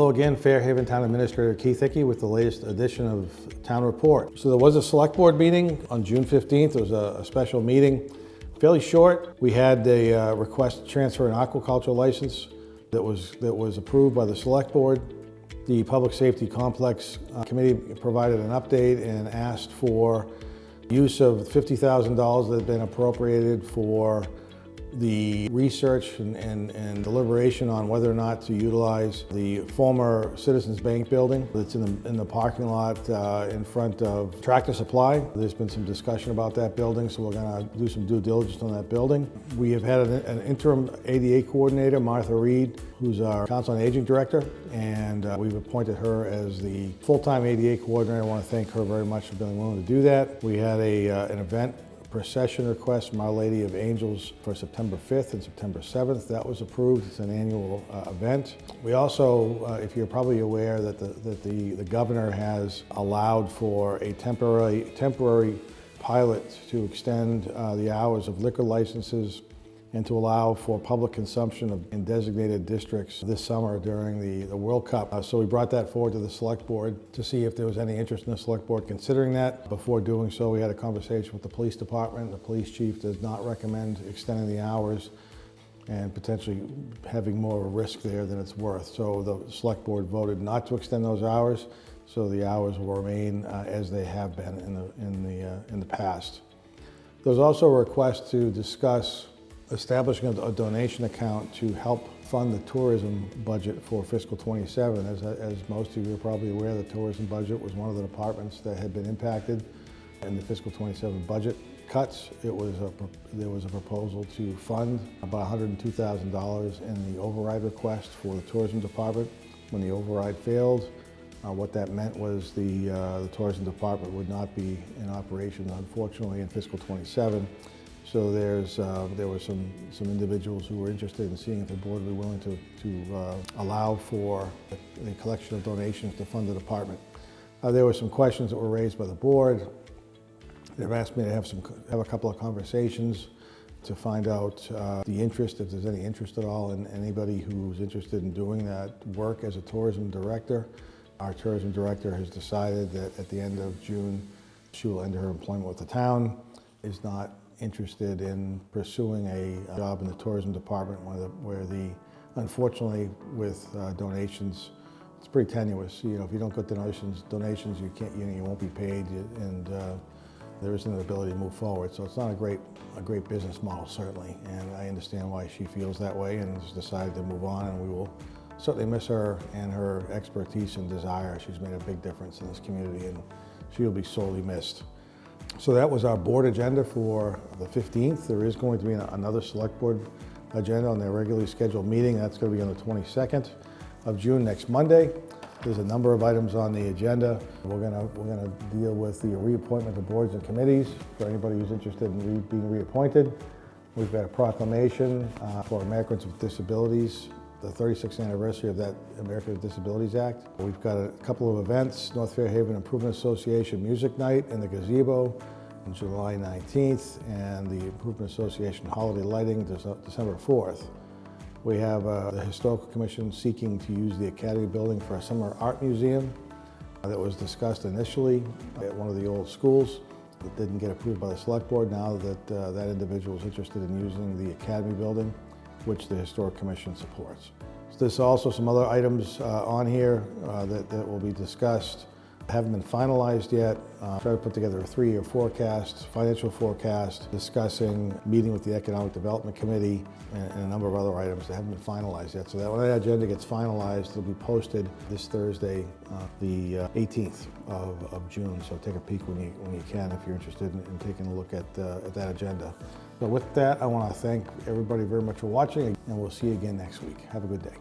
Hello again, Fairhaven Town Administrator Keith Hickey with the latest edition of Town Report. So there was a select board meeting on June 15th. It was a special meeting, fairly short. We had a request to transfer an aquaculture license that was approved by the select board. The Public Safety Complex Committee provided an update and asked for use of $50,000 that had been appropriated for the research and deliberation on whether or not to utilize the former Citizens Bank building that's in the parking lot in front of Tractor Supply. There's been some discussion about that building, so we're going to do some due diligence on that building. We have had an interim ADA coordinator, Martha Reed, who's our Council on Aging Director, and we've appointed her as the full-time ADA coordinator. I want to thank her very much for being willing to do that. We had an event procession request from Our Lady of Angels for September 5th and September 7th. That was approved. It's an annual event. We also, if you're probably aware, that the governor has allowed for a temporary pilot to extend the hours of liquor licenses and to allow for public consumption in designated districts this summer during the World Cup. So we brought that forward to the select board to see if there was any interest in the select board considering that. Before doing so, we had a conversation with the police department. The police chief does not recommend extending the hours and potentially having more of a risk there than it's worth. So the select board voted not to extend those hours, so the hours will remain as they have been in the past. There was also a request to discuss establishing a donation account to help fund the tourism budget for fiscal 27. As most of you are probably aware, the tourism budget was one of the departments that had been impacted in the fiscal 27 budget cuts. There was a proposal to fund about $102,000 in the override request for the tourism department. When the override failed, what that meant was the tourism department would not be in operation, unfortunately, in fiscal 27. So there were some individuals who were interested in seeing if the board would be willing to allow for the collection of donations to fund the department. There were some questions that were raised by the board. They've asked me to have a couple of conversations to find out the interest, if there's any interest at all in anybody who's interested in doing that work as a tourism director. Our tourism director has decided that at the end of June, she will end her employment with the town, is not interested in pursuing a job in the tourism department where unfortunately with donations, it's pretty tenuous. You know, if you don't get donations, you won't be paid, and there isn't an ability to move forward. So it's not a great business model, certainly. And I understand why she feels that way and has decided to move on, and we will certainly miss her and her expertise and desire. She's made a big difference in this community, and she will be sorely missed. So that was our board agenda for the 15th. There is going to be another select board agenda on their regularly scheduled meeting. That's going to be on the 22nd of June, next Monday. There's a number of items on the agenda. We're going to deal with the reappointment of boards and committees for anybody who's interested in being reappointed. We've got a proclamation for Americans with Disabilities, the 36th anniversary of that Americans with Disabilities Act. We've got a couple of events, North Fairhaven Improvement Association Music Night in the Gazebo on July 19th, and the Improvement Association Holiday Lighting December 4th. We have the Historical Commission seeking to use the Academy building for a summer art museum that was discussed initially at one of the old schools. It didn't get approved by the select board. Now that that individual is interested in using the Academy building, which the Historic Commission supports. So there's also some other items on here that will be discussed. Haven't been finalized yet. Try to put together a 3-year forecast, financial forecast, discussing meeting with the Economic Development Committee and a number of other items that haven't been finalized yet. So that when that agenda gets finalized, it'll be posted this Thursday, the 18th of June. So take a peek when you can if you're interested in taking a look at that agenda. So with that, I want to thank everybody very much for watching, and we'll see you again next week. Have a good day.